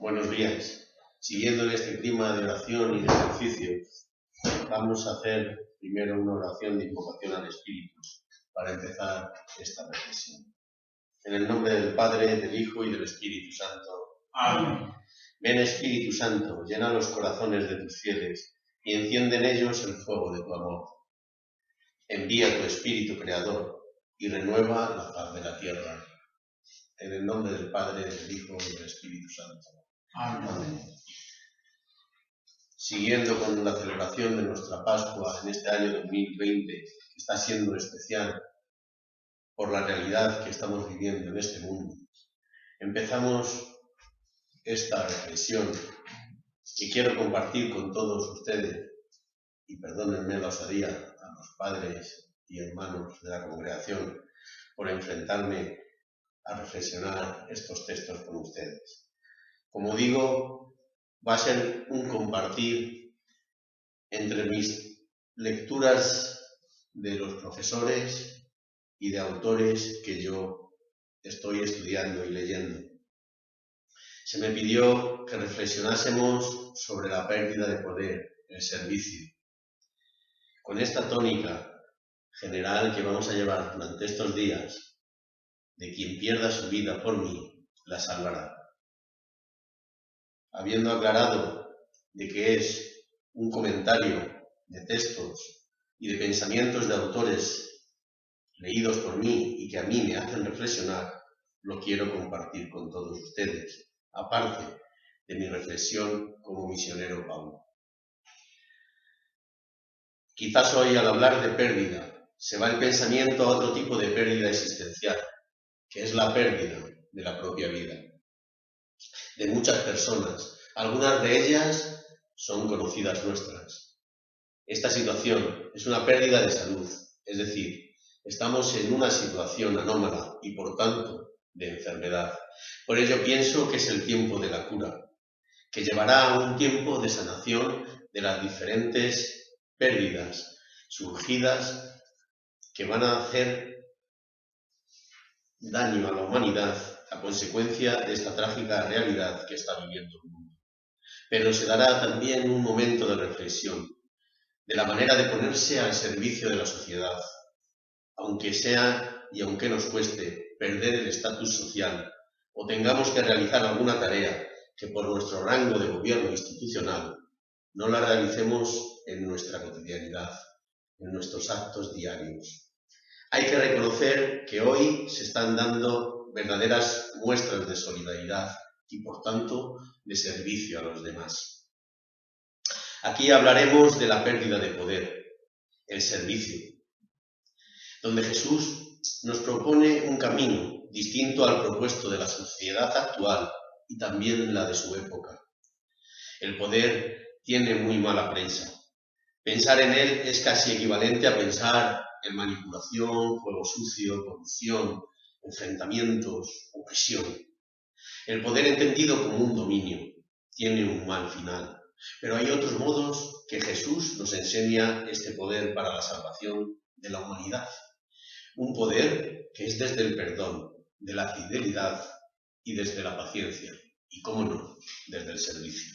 Buenos días. Siguiendo en este clima de oración y de ejercicio, vamos a hacer primero una oración de invocación al Espíritu para empezar esta reflexión. En el nombre del Padre, del Hijo y del Espíritu Santo. Amén. Ven, Espíritu Santo, llena los corazones de tus fieles y enciende en ellos el fuego de tu amor. Envía tu Espíritu Creador y renueva la faz de la tierra. En el nombre del Padre, del Hijo y del Espíritu Santo. Amén. Siguiendo con la celebración de nuestra Pascua en este año 2020, que está siendo especial por la realidad que estamos viviendo en este mundo, empezamos esta reflexión que quiero compartir con todos ustedes, y perdónenme la osadía a los padres y hermanos de la congregación por enfrentarme a reflexionar estos textos con ustedes. Como digo, va a ser un compartir entre mis lecturas de los profesores y de autores que yo estoy estudiando y leyendo. Se me pidió que reflexionásemos sobre la pérdida de poder, el servicio. Con esta tónica general que vamos a llevar durante estos días, de quien pierda su vida por mí, la salvará. Habiendo aclarado de que es un comentario de textos y de pensamientos de autores leídos por mí y que a mí me hacen reflexionar, lo quiero compartir con todos ustedes, aparte de mi reflexión como misionero Paulo. Quizás hoy, al hablar de pérdida, se va el pensamiento a otro tipo de pérdida existencial, que es la pérdida de la propia vida. De muchas personas, algunas de ellas son conocidas nuestras. Esta situación es una pérdida de salud, es decir, estamos en una situación anómala y, por tanto, de enfermedad. Por ello pienso que es el tiempo de la cura, que llevará a un tiempo de sanación de las diferentes pérdidas surgidas que van a hacer daño a la humanidad a consecuencia de esta trágica realidad que está viviendo el mundo. Pero se dará también un momento de reflexión de la manera de ponerse al servicio de la sociedad, aunque sea y aunque nos cueste perder el estatus social o tengamos que realizar alguna tarea que por nuestro rango de gobierno institucional no la realicemos en nuestra cotidianidad, en nuestros actos diarios. Hay que reconocer que hoy se están dando verdaderas muestras de solidaridad y, por tanto, de servicio a los demás. Aquí hablaremos de la pérdida de poder, el servicio, donde Jesús nos propone un camino distinto al propuesto de la sociedad actual y también la de su época. El poder tiene muy mala prensa. Pensar en él es casi equivalente a pensar en manipulación, juego sucio, corrupción, enfrentamientos, opresión. El poder entendido como un dominio tiene un mal final, pero hay otros modos que Jesús nos enseña este poder para la salvación de la humanidad. Un poder que es desde el perdón, de la fidelidad y desde la paciencia, y cómo no, desde el servicio.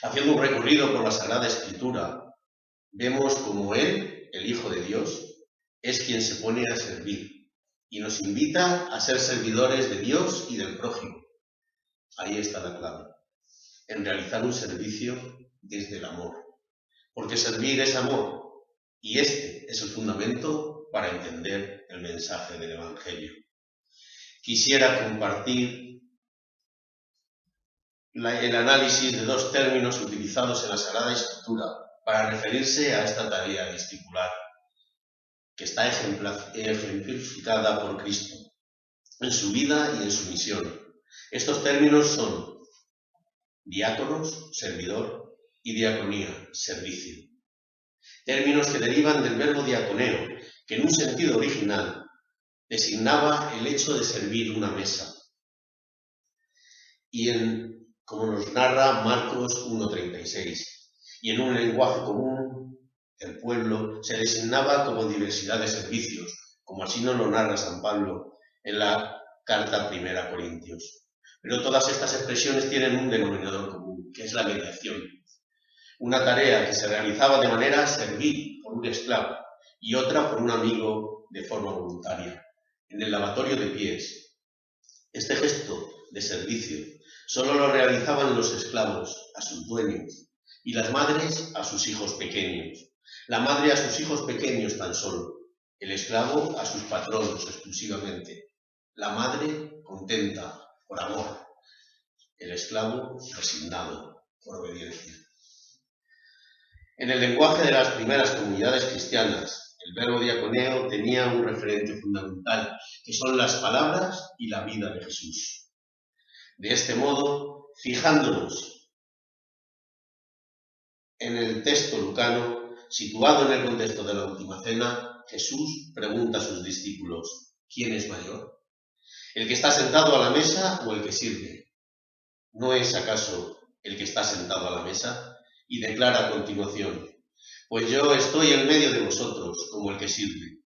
Haciendo un recorrido por la Sagrada Escritura, vemos como Él, el Hijo de Dios, es quien se pone a servir y nos invita a ser servidores de Dios y del prójimo. Ahí está la clave, en realizar un servicio desde el amor, porque servir es amor y este es el fundamento para entender el mensaje del Evangelio. Quisiera compartir el análisis de dos términos utilizados en la Sagrada Escritura para referirse a esta tarea discipular, que está ejemplificada por Cristo en su vida y en su misión. Estos términos son diáconos, servidor, y diaconía, servicio. Términos que derivan del verbo diaconeo, que en un sentido original designaba el hecho de servir una mesa. Y como nos narra Marcos 1:36, y en un lenguaje común, el pueblo se designaba como diversidad de servicios, como así nos lo narra San Pablo en la carta 1 a Corintios. Pero todas estas expresiones tienen un denominador común, que es la mediación. Una tarea que se realizaba de manera servil por un esclavo y otra por un amigo de forma voluntaria, en el lavatorio de pies. Este gesto de servicio solo lo realizaban los esclavos a sus dueños y las madres a sus hijos pequeños. La madre a sus hijos pequeños tan solo, el esclavo a sus patronos exclusivamente. La madre contenta por amor, el esclavo resignado por obediencia. En el lenguaje de las primeras comunidades cristianas, el verbo diaconeo tenía un referente fundamental, que son las palabras y la vida de Jesús. De este modo, fijándonos en el texto lucano, situado en el contexto de la Última Cena, Jesús pregunta a sus discípulos: ¿quién es mayor? ¿El que está sentado a la mesa o el que sirve? ¿No es acaso el que está sentado a la mesa? Y declara a continuación: pues yo estoy en medio de vosotros como el que sirve.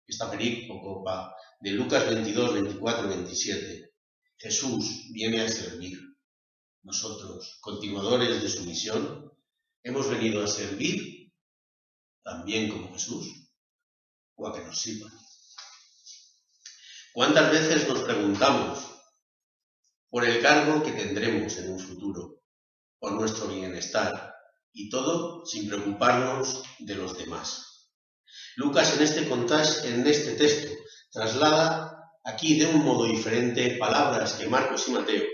Esta perícopa de Lucas 22, 24, 27. Jesús viene a servir. Nosotros, continuadores de su misión, hemos venido a servir también como Jesús, o a que nos sirvan. ¿Cuántas veces nos preguntamos por el cargo que tendremos en un futuro, por nuestro bienestar, y todo sin preocuparnos de los demás? Lucas en este texto traslada aquí de un modo diferente palabras que Marcos y Mateo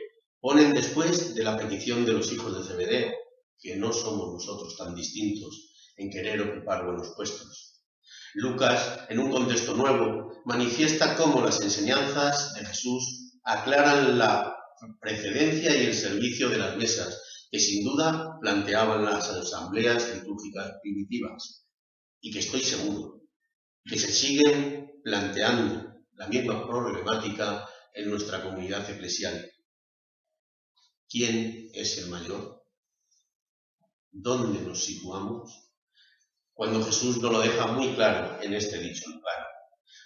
ponen después de la petición de los hijos de Zebedeo, que no somos nosotros tan distintos en querer ocupar buenos puestos. Lucas, en un contexto nuevo, manifiesta cómo las enseñanzas de Jesús aclaran la precedencia y el servicio de las mesas, que sin duda planteaban las asambleas litúrgicas primitivas, y que estoy seguro que se siguen planteando la misma problemática en nuestra comunidad eclesial. ¿Quién es el mayor? ¿Dónde nos situamos? Cuando Jesús nos lo deja muy claro en este dicho. Claro.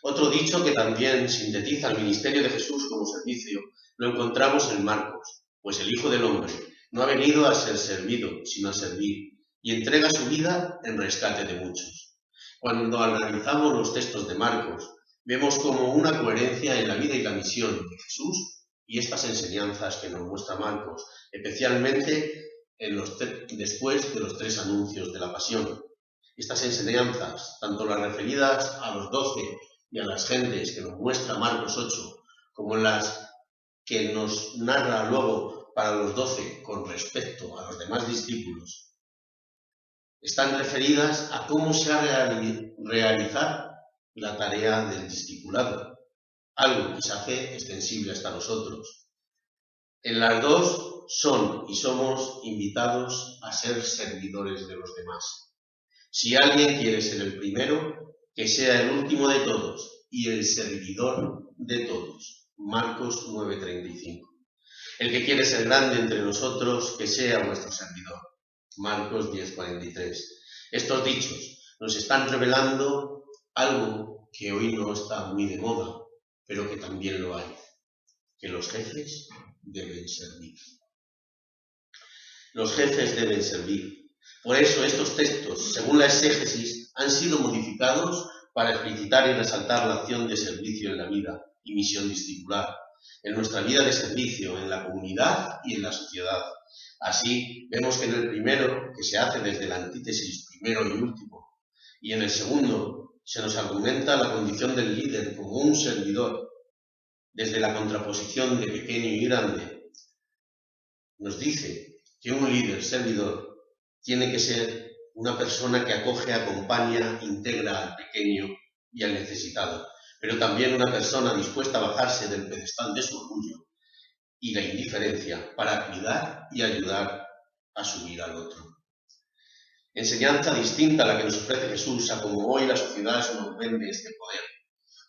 Otro dicho que también sintetiza el ministerio de Jesús como servicio lo encontramos en Marcos: pues el Hijo del Hombre no ha venido a ser servido, sino a servir, y entrega su vida en rescate de muchos. Cuando analizamos los textos de Marcos, vemos como una coherencia en la vida y la misión de Jesús y estas enseñanzas que nos muestra Marcos, especialmente después de los 3 anuncios de la pasión. Estas enseñanzas, tanto las referidas a los 12 y a las gentes que nos muestra Marcos 8, como las que nos narra luego para los 12 con respecto a los demás discípulos, están referidas a cómo se ha de realizar la tarea del discipulado, algo que se hace extensible hasta nosotros. En las dos son y somos invitados a ser servidores de los demás. Si alguien quiere ser el primero, que sea el último de todos y el servidor de todos. Marcos 9:35. El que quiere ser grande entre nosotros, que sea vuestro servidor. Marcos 10:43. Estos dichos nos están revelando algo que hoy no está muy de moda, pero que también lo hay: que los jefes deben servir. Los jefes deben servir. Por eso estos textos, según la exégesis, han sido modificados para explicitar y resaltar la acción de servicio en la vida y misión discipular, en nuestra vida de servicio, en la comunidad y en la sociedad. Así, vemos que en el primero, que se hace desde la antítesis primero y último, y en el segundo se nos argumenta la condición del líder como un servidor, desde la contraposición de pequeño y grande. Nos dice que un líder servidor tiene que ser una persona que acoge, acompaña, integra al pequeño y al necesitado, pero también una persona dispuesta a bajarse del pedestal de su orgullo y la indiferencia para cuidar y ayudar a subir al otro. Enseñanza distinta a la que nos ofrece Jesús a cómo hoy la sociedad nos vende este poder.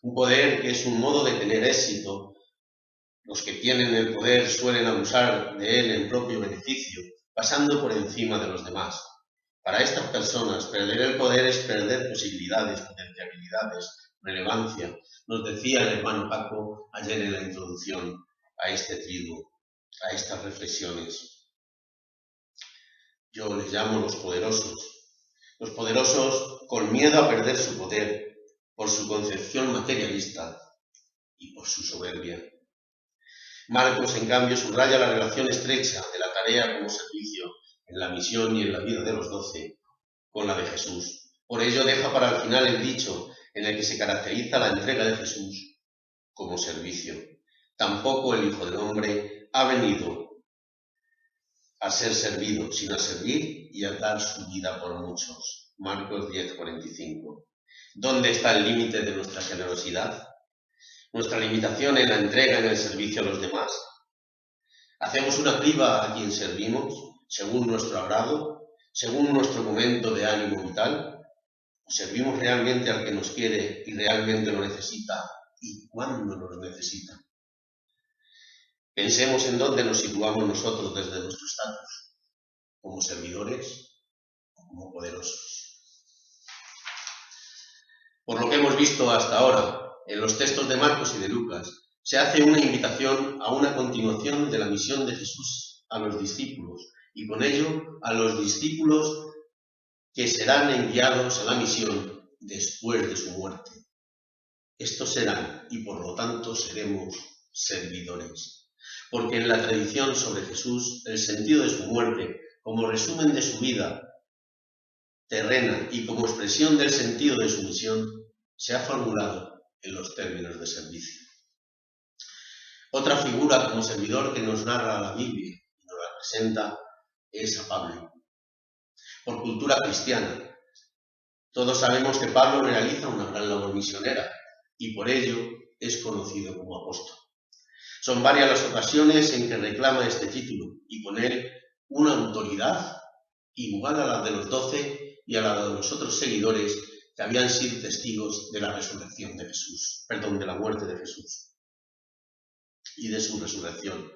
Un poder que es un modo de tener éxito. Los que tienen el poder suelen abusar de él en propio beneficio, pasando por encima de los demás. Para estas personas, perder el poder es perder posibilidades, potencialidades, relevancia. Nos decía el hermano Paco ayer en la introducción a este triduo. a estas reflexiones. Yo les llamo los poderosos con miedo a perder su poder por su concepción materialista y por su soberbia. Marcos, en cambio, subraya la relación estrecha de la tarea como servicio en la misión y en la vida de los 12 con la de Jesús. Por ello deja para el final el dicho en el que se caracteriza la entrega de Jesús como servicio. Tampoco el Hijo del Hombre ha venido a ser servido, sino a servir y a dar su vida por muchos. Marcos 10:45. ¿Dónde está el límite de nuestra generosidad? ¿Nuestra limitación en la entrega, en el servicio a los demás? ¿Hacemos una criba a quien servimos, según nuestro agrado, según nuestro momento de ánimo vital? ¿O servimos realmente al que nos quiere y realmente lo necesita y cuándo nos necesita? Pensemos en dónde nos situamos nosotros desde nuestro estatus, como servidores o como poderosos. Por lo que hemos visto hasta ahora, en los textos de Marcos y de Lucas, se hace una invitación a una continuación de la misión de Jesús a los discípulos, y con ello a los discípulos que serán enviados a la misión después de su muerte. Estos serán, y por lo tanto seremos, servidores. Porque en la tradición sobre Jesús, el sentido de su muerte, como resumen de su vida terrena y como expresión del sentido de su misión, se ha formulado en los términos de servicio. Otra figura como servidor que nos narra la Biblia y nos la presenta es a Pablo. Por cultura cristiana, todos sabemos que Pablo realiza una gran labor misionera y por ello es conocido como apóstol. Son varias las ocasiones en que reclama este título y con él una autoridad igual a la de los 12 y a la de los otros seguidores que habían sido testigos de la resurrección de Jesús, de la muerte de Jesús y de su resurrección.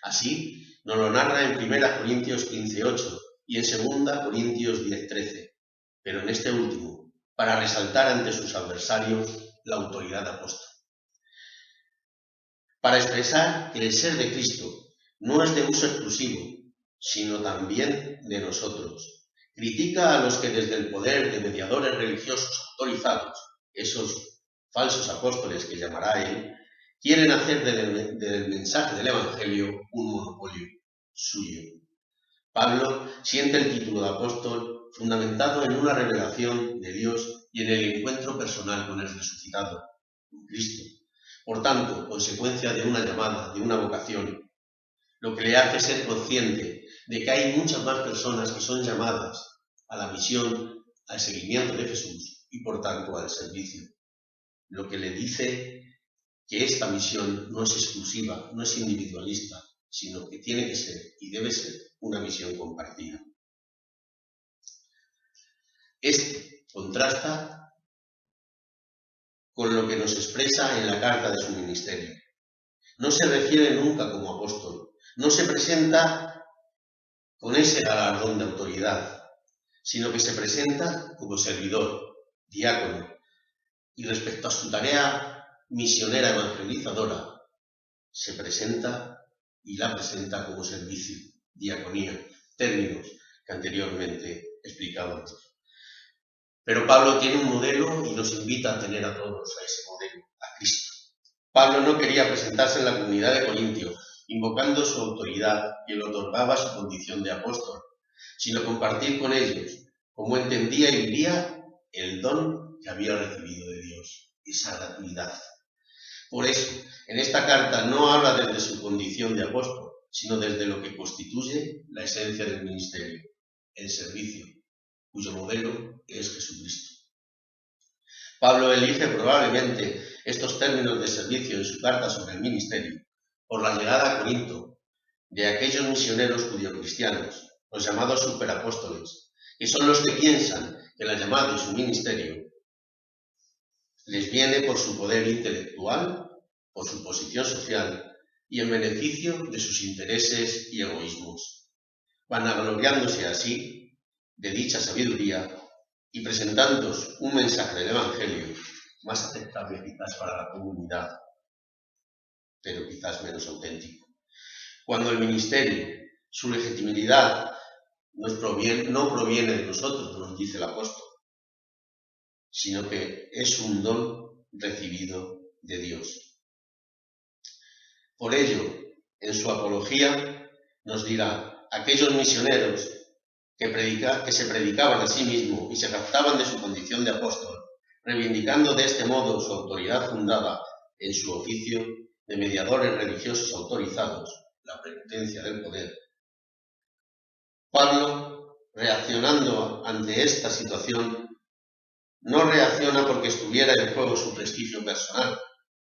Así nos lo narra en 1 Corintios 15:8 y en 2 Corintios 10:13, pero en este último, para resaltar ante sus adversarios la autoridad de apóstol. Para expresar que el ser de Cristo no es de uso exclusivo, sino también de nosotros. Critica a los que desde el poder de mediadores religiosos autorizados, esos falsos apóstoles que llamará él, quieren hacer del mensaje del Evangelio un monopolio suyo. Pablo siente el título de apóstol fundamentado en una revelación de Dios y en el encuentro personal con el resucitado, con Cristo. Por tanto, consecuencia de una llamada, de una vocación, lo que le hace ser consciente de que hay muchas más personas que son llamadas a la misión, al seguimiento de Jesús y por tanto al servicio. Lo que le dice que esta misión no es exclusiva, no es individualista, sino que tiene que ser y debe ser una misión compartida. Esto contrasta con lo que nos expresa en la carta de su ministerio. No se refiere nunca como apóstol, no se presenta con ese galardón de autoridad, sino que se presenta como servidor, diácono, y respecto a su tarea misionera evangelizadora, se presenta y la presenta como servicio, diaconía, términos que anteriormente explicábamos. Pero Pablo tiene un modelo y nos invita a tener a todos a ese modelo, a Cristo. Pablo no quería presentarse en la comunidad de Corintio, invocando su autoridad que le otorgaba su condición de apóstol, sino compartir con ellos cómo entendía y vivía el don que había recibido de Dios, esa gratuidad. Por eso, en esta carta no habla desde su condición de apóstol, sino desde lo que constituye la esencia del ministerio, el servicio, cuyo modelo es Jesucristo. Pablo elige probablemente estos términos de servicio en su carta sobre el ministerio por la llegada a Corinto de aquellos misioneros judio-cristianos, los llamados superapóstoles, que son los que piensan que la llamada de su ministerio les viene por su poder intelectual, por su posición social y en beneficio de sus intereses y egoísmos, vanagloriándose así de dicha sabiduría y presentándoos un mensaje del Evangelio más aceptable quizás para la comunidad, pero quizás menos auténtico. Cuando el ministerio, su legitimidad, no proviene de nosotros, nos dice el apóstol, sino que es un don recibido de Dios. Por ello, en su apología nos dirá, aquellos misioneros que se predicaban a sí mismos y se jactaban de su condición de apóstol, reivindicando de este modo su autoridad fundada en su oficio de mediadores religiosos autorizados, la prepotencia del poder. Pablo, reaccionando ante esta situación, no reacciona porque estuviera en juego su prestigio personal,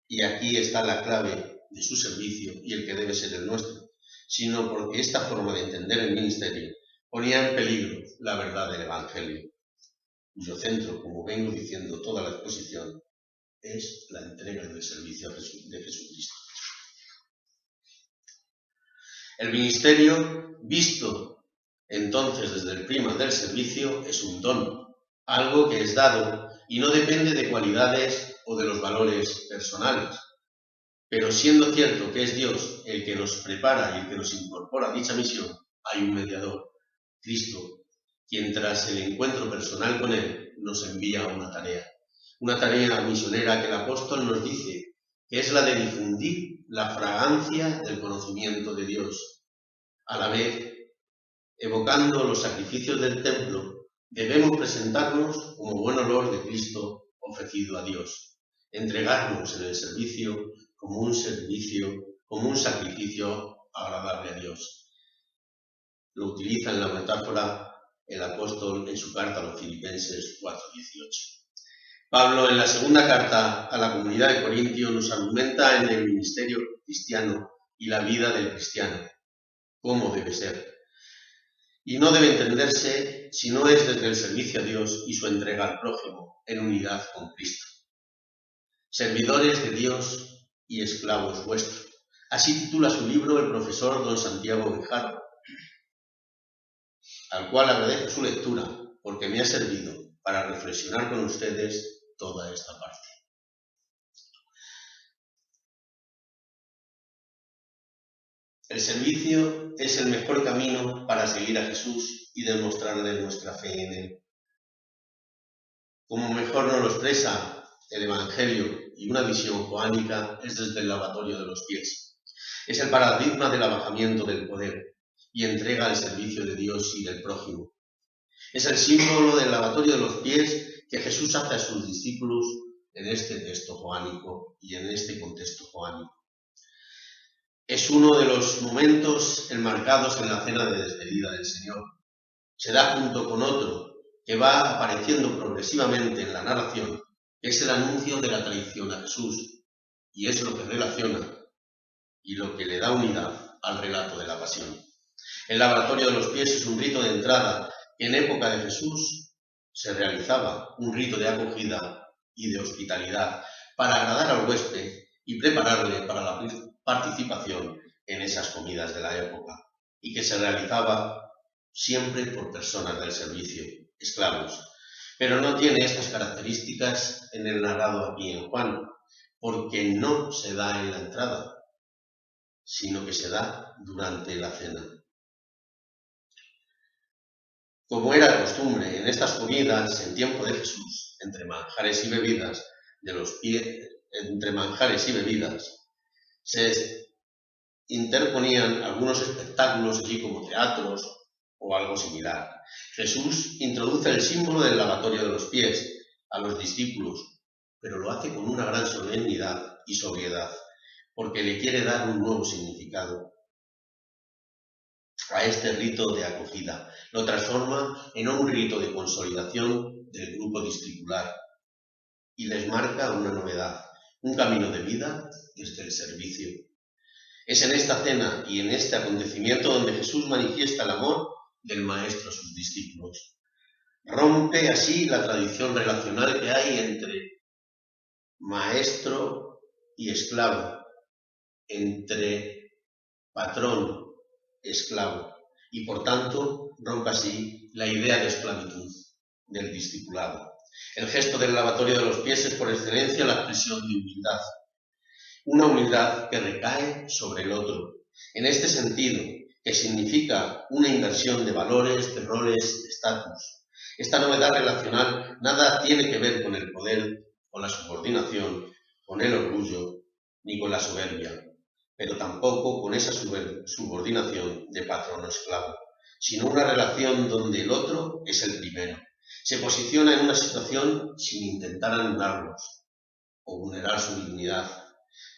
y aquí está la clave de su servicio y el que debe ser el nuestro, sino porque esta forma de entender el ministerio ponía en peligro la verdad del Evangelio, cuyo centro, como vengo diciendo toda la exposición, es la entrega del servicio de Jesucristo. El ministerio, visto entonces desde el prisma del servicio, es un don, algo que es dado y no depende de cualidades o de los valores personales. Pero siendo cierto que es Dios el que nos prepara y el que nos incorpora a dicha misión, hay un mediador, Cristo, quien tras el encuentro personal con Él nos envía una tarea misionera que el apóstol nos dice que es la de difundir la fragancia del conocimiento de Dios. A la vez, evocando los sacrificios del templo, debemos presentarnos como buen olor de Cristo ofrecido a Dios, entregarnos en el servicio como un sacrificio agradable a Dios. Lo utiliza en la metáfora el apóstol en su carta a los Filipenses 4:18. Pablo, en la segunda carta a la comunidad de Corintios, nos argumenta en el ministerio cristiano y la vida del cristiano, cómo debe ser. Y no debe entenderse si no es desde el servicio a Dios y su entrega al prójimo, en unidad con Cristo. Servidores de Dios y esclavos vuestros. Así titula su libro el profesor don Santiago Bejarro, al cual agradezco su lectura, porque me ha servido para reflexionar con ustedes toda esta parte. El servicio es el mejor camino para seguir a Jesús y demostrarle nuestra fe en Él. Como mejor nos lo expresa el Evangelio y una visión joánica, es desde el lavatorio de los pies. Es el paradigma del abajamiento del poder y entrega al servicio de Dios y del prójimo. Es el símbolo del lavatorio de los pies que Jesús hace a sus discípulos en este texto joánico y en este contexto joánico. Es uno de los momentos enmarcados en la cena de despedida del Señor. Se da junto con otro que va apareciendo progresivamente en la narración, que es el anuncio de la traición a Jesús, y es lo que relaciona y lo que le da unidad al relato de la pasión. El lavatorio de los pies es un rito de entrada que en época de Jesús se realizaba, un rito de acogida y de hospitalidad para agradar al huésped y prepararle para la participación en esas comidas de la época, y que se realizaba siempre por personas del servicio, esclavos. Pero no tiene estas características en el narrado aquí en Juan, porque no se da en la entrada, sino que se da durante la cena. Como era costumbre en estas comidas en tiempo de Jesús, entre manjares y bebidas, se interponían algunos espectáculos, así como teatros o algo similar. Jesús introduce el símbolo del lavatorio de los pies a los discípulos, pero lo hace con una gran solemnidad y sobriedad, porque le quiere dar un nuevo significado a este rito de acogida. Lo transforma en un rito de consolidación del grupo discipular y les marca una novedad, un camino de vida desde el servicio. Es en esta cena y en este acontecimiento donde Jesús manifiesta el amor del Maestro a sus discípulos. Rompe así la tradición relacional que hay entre maestro y esclavo, entre patrón y esclavo, y por tanto rompe así la idea de esclavitud del discipulado. El gesto del lavatorio de los pies es por excelencia la expresión de humildad. Una humildad que recae sobre el otro, en este sentido, que significa una inversión de valores, de roles, de estatus. Esta novedad relacional nada tiene que ver con el poder, con la subordinación, con el orgullo, ni con la soberbia, pero tampoco con esa subordinación de patrono-esclavo, sino una relación donde el otro es el primero. Se posiciona en una situación sin intentar anularlos o vulnerar su dignidad.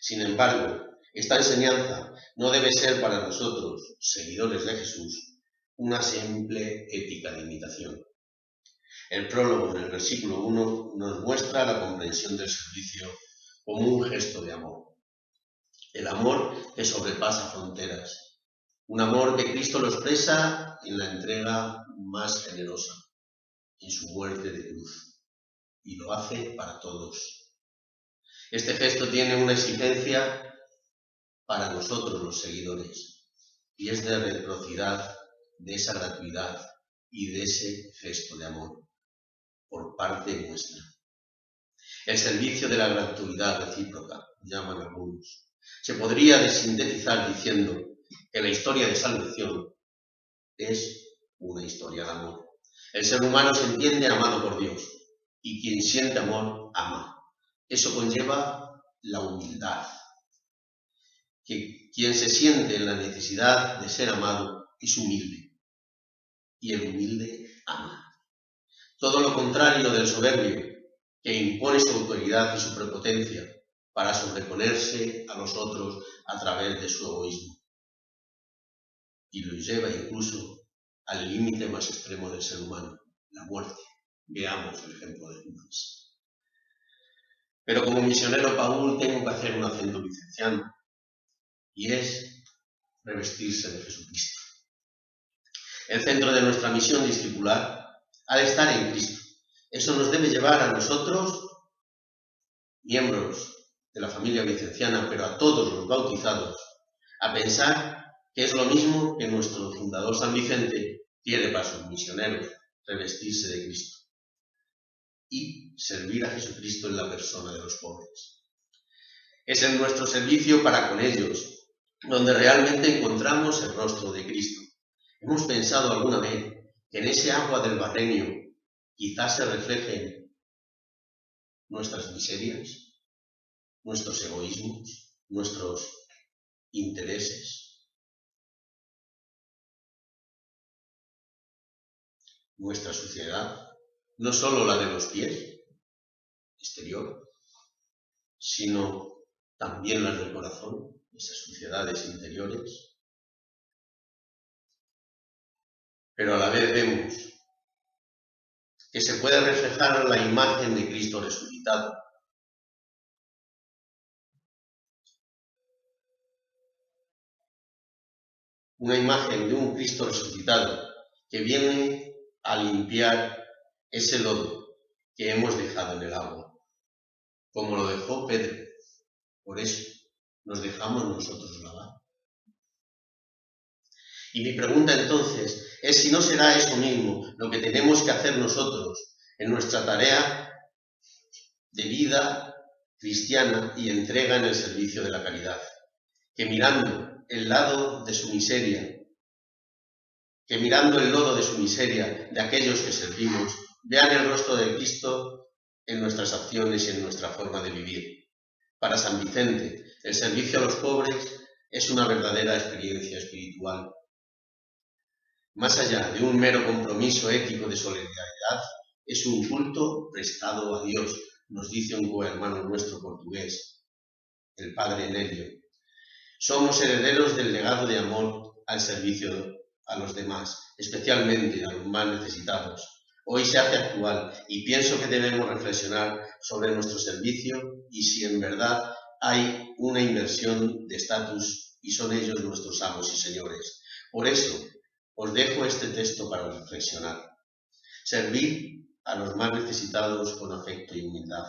Sin embargo, esta enseñanza no debe ser para nosotros, seguidores de Jesús, una simple ética de imitación. El prólogo en el versículo 1 nos muestra la comprensión del servicio como un gesto de amor. El amor que sobrepasa fronteras. Un amor que Cristo lo expresa en la entrega más generosa, en su muerte de cruz. Y lo hace para todos. Este gesto tiene una exigencia para nosotros los seguidores, y es de reciprocidad, de esa gratuidad y de ese gesto de amor por parte nuestra. El servicio de la gratuidad recíproca, llaman algunos. Se podría sintetizar diciendo que la historia de salvación es una historia de amor. El ser humano se entiende amado por Dios, y quien siente amor, ama. Eso conlleva la humildad. Que quien se siente en la necesidad de ser amado es humilde, y el humilde ama. Todo lo contrario del soberbio, que impone su autoridad y su prepotencia para sobreponerse a los otros a través de su egoísmo, y lo lleva incluso al límite más extremo del ser humano, la muerte. Veamos el ejemplo de Judas. Pero como misionero Paul tengo que hacer un acento licenciano, y es revestirse de Jesucristo. El centro de nuestra misión discipular ha de estar en Cristo. Eso nos debe llevar a nosotros, miembros de la familia vicenciana, pero a todos los bautizados, a pensar que es lo mismo que nuestro fundador San Vicente quiere para sus misioneros, revestirse de Cristo y servir a Jesucristo en la persona de los pobres. Es en nuestro servicio para con ellos donde realmente encontramos el rostro de Cristo. ¿Hemos pensado alguna vez que en ese agua del barreño quizás se reflejen nuestras miserias, nuestros egoísmos, nuestros intereses, nuestra suciedad, no solo la de los pies, exterior, sino también las del corazón, esas suciedades interiores? Pero a la vez vemos que se puede reflejar la imagen de Cristo resucitado. Una imagen de un Cristo resucitado que viene a limpiar ese lodo que hemos dejado en el agua, como lo dejó Pedro. Por eso nos dejamos nosotros lavar. Y mi pregunta entonces es si no será eso mismo lo que tenemos que hacer nosotros en nuestra tarea de vida cristiana y entrega en el servicio de la caridad, que mirando el lado de su miseria, que mirando el lodo de su miseria de aquellos que servimos, vean el rostro de Cristo en nuestras acciones y en nuestra forma de vivir. Para San Vicente, el servicio a los pobres es una verdadera experiencia espiritual. Más allá de un mero compromiso ético de solidaridad, es un culto prestado a Dios, nos dice un cohermano nuestro portugués, el padre Nelio. Somos herederos del legado de amor al servicio a los demás, especialmente a los más necesitados. Hoy se hace actual y pienso que debemos reflexionar sobre nuestro servicio y si en verdad hay una inversión de estatus y son ellos nuestros amos y señores. Por eso os dejo este texto para reflexionar. Servir a los más necesitados con afecto y humildad.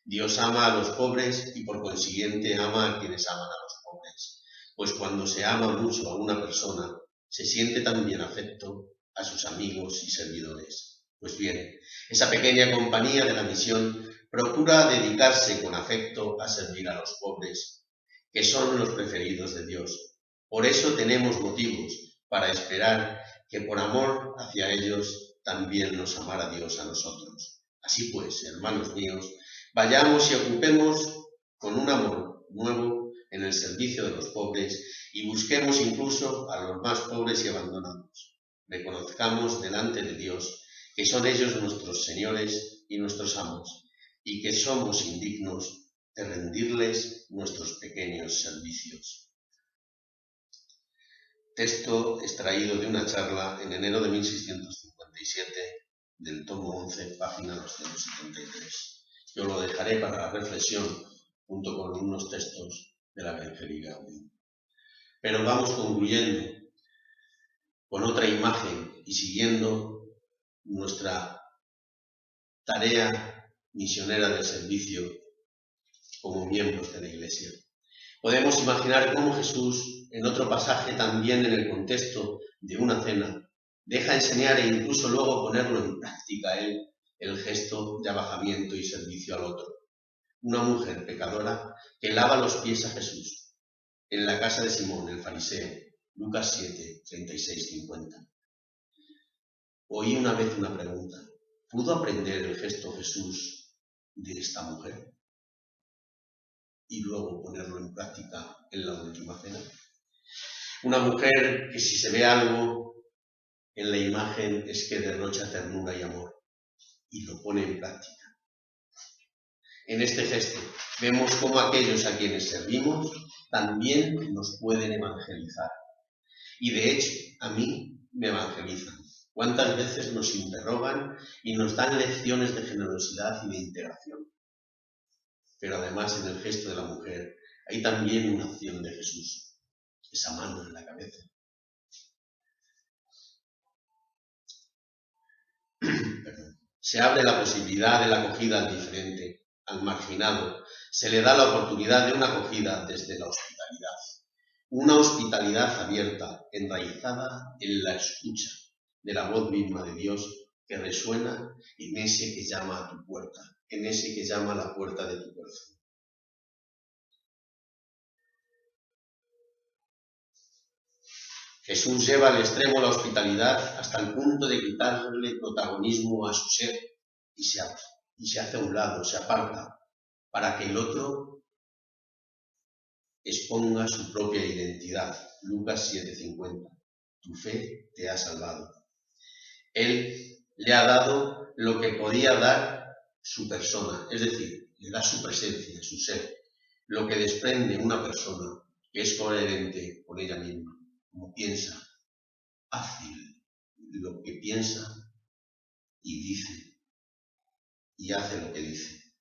Dios ama a los pobres y por consiguiente ama a quienes aman a los pobres. Pues cuando se ama mucho a una persona, se siente también afecto a sus amigos y servidores. Pues bien, esa pequeña compañía de la misión procura dedicarse con afecto a servir a los pobres, que son los preferidos de Dios. Por eso tenemos motivos para esperar que por amor hacia ellos también nos amará Dios a nosotros. Así pues, hermanos míos, vayamos y ocupemos con un amor nuevo en el servicio de los pobres y busquemos incluso a los más pobres y abandonados. Reconozcamos delante de Dios que son ellos nuestros señores y nuestros amos y que somos indignos de rendirles nuestros pequeños servicios. Texto extraído de una charla en enero de 1657 del tomo 11, página 273. Yo lo dejaré para la reflexión junto con unos textos de la Evangelii Gaudium. Pero vamos concluyendo con otra imagen y siguiendo nuestra tarea misionera de servicio como miembros de la Iglesia. Podemos imaginar cómo Jesús, en otro pasaje también en el contexto de una cena, deja enseñar e incluso luego ponerlo en práctica él el gesto de abajamiento y servicio al otro. Una mujer pecadora que lava los pies a Jesús en la casa de Simón el fariseo, Lucas 7, 36, 50. Oí una vez una pregunta: ¿pudo aprender el gesto Jesús de esta mujer y luego ponerlo en práctica en la última cena? Una mujer que, si se ve algo en la imagen, es que derrocha ternura y amor y lo pone en práctica. En este gesto vemos cómo aquellos a quienes servimos también nos pueden evangelizar. Y de hecho, a mí me evangelizan. ¿Cuántas veces nos interrogan y nos dan lecciones de generosidad y de integración? Pero además, en el gesto de la mujer hay también una acción de Jesús, esa mano en la cabeza. Se abre la posibilidad de la acogida al diferente, al marginado. Se le da la oportunidad de una acogida desde la hospitalidad. Una hospitalidad abierta, enraizada en la escucha de la voz misma de Dios que resuena en ese que llama a tu puerta, en ese que llama a la puerta de tu corazón. Jesús lleva al extremo la hospitalidad hasta el punto de quitarle protagonismo a su ser y se hace a un lado, se aparta, para que el otro exponga su propia identidad. Lucas 7:50. Tu fe te ha salvado. Él le ha dado lo que podía dar su persona, es decir, le da su presencia, su ser, lo que desprende una persona que es coherente con ella misma, como piensa, hace lo que piensa y dice, y hace lo que dice.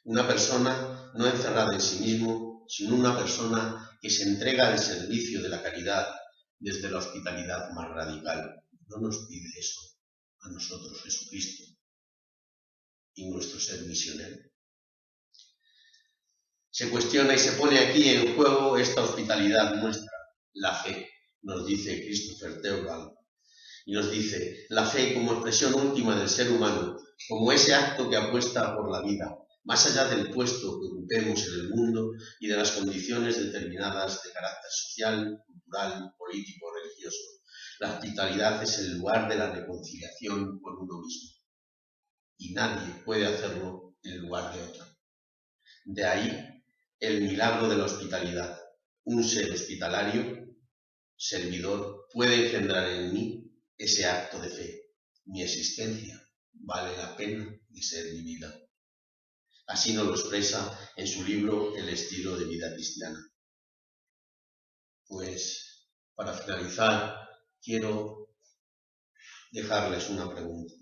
Una persona no encerrada en sí mismo, sino una persona que se entrega al servicio de la caridad desde la hospitalidad más radical. No nos pide eso a nosotros Jesucristo y nuestro ser misionero. Se cuestiona y se pone aquí en juego esta hospitalidad nuestra, la fe, nos dice Christopher Theobald, y nos dice: la fe como expresión última del ser humano, como ese acto que apuesta por la vida, más allá del puesto que ocupemos en el mundo y de las condiciones determinadas de carácter social, cultural, político, religioso. La hospitalidad es el lugar de la reconciliación con uno mismo, y nadie puede hacerlo en lugar de otro. De ahí el milagro de la hospitalidad. Un ser hospitalario, servidor, puede engendrar en mí ese acto de fe. Mi existencia vale la pena de ser vivida. Así nos lo expresa en su libro El estilo de vida cristiana. Pues, para finalizar, quiero dejarles una pregunta.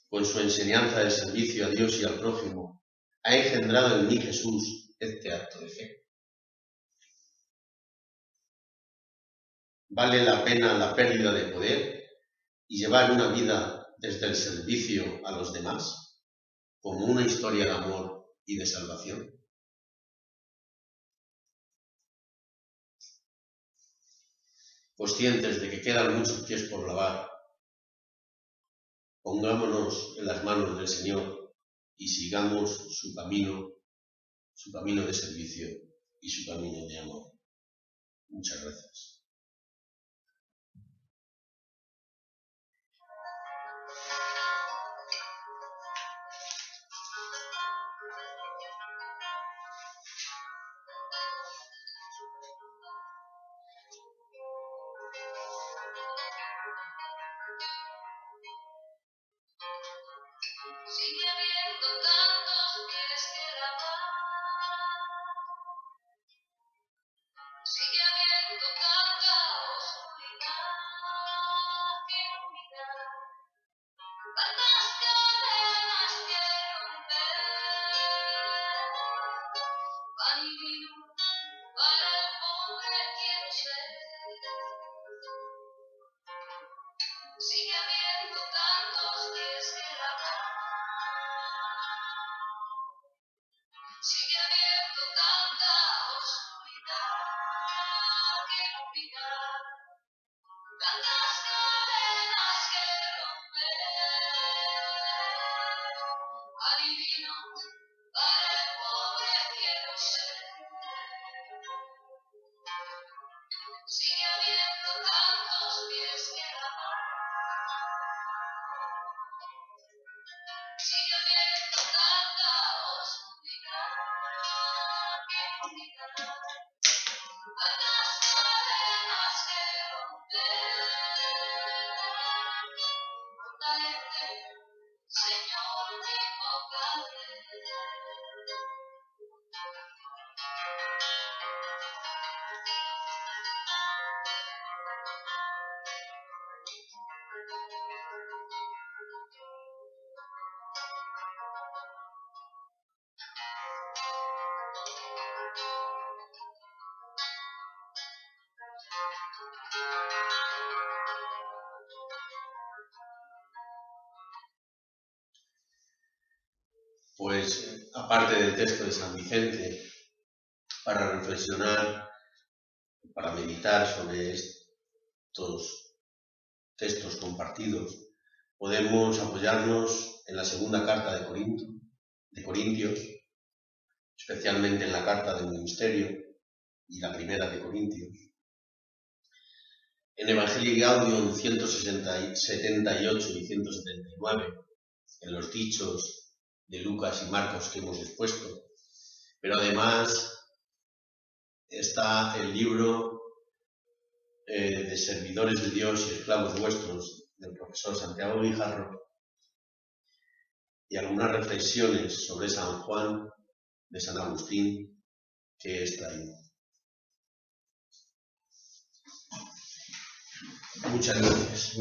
Con su enseñanza del servicio a Dios y al prójimo, ¿ha engendrado en mí Jesús este acto de fe? ¿Vale la pena la pérdida de poder y llevar una vida desde el servicio a los demás, como una historia de amor y de salvación? Conscientes de que quedan muchos pies por lavar, pongámonos en las manos del Señor y sigamos su camino de servicio y su camino de amor. Muchas gracias. Sigue habiendo tantos pies que lavar, sigue habiendo tanta oscuridad que mirar, tantas cadenas que romper, pan y vino para el pobre quiero ser. Sigue habiendo tantos pies que lavar, sigue habiendo tanta oscuridad que olvidar, tantas cadenas que romper. Adivino, para el pobre quiero ser. Sigue habiendo tantos pies que lavar, sigue habiendo tanta oscuridad que olvidar, tantas cadenas que romper. Fortalece, Señor, mi poca fe. Pues, aparte del texto de San Vicente, para reflexionar, para meditar sobre estos textos compartidos, podemos apoyarnos en la segunda carta de Corintios, especialmente en la carta del ministerio y la primera de Corintios. En Evangelii Gaudium 178 y 179, en los dichos de Lucas y Marcos que hemos expuesto, pero además está el libro de Servidores de Dios y Esclavos Vuestros del profesor Santiago Guijarro y algunas reflexiones sobre San Juan de San Agustín que he extraído. Muchas gracias.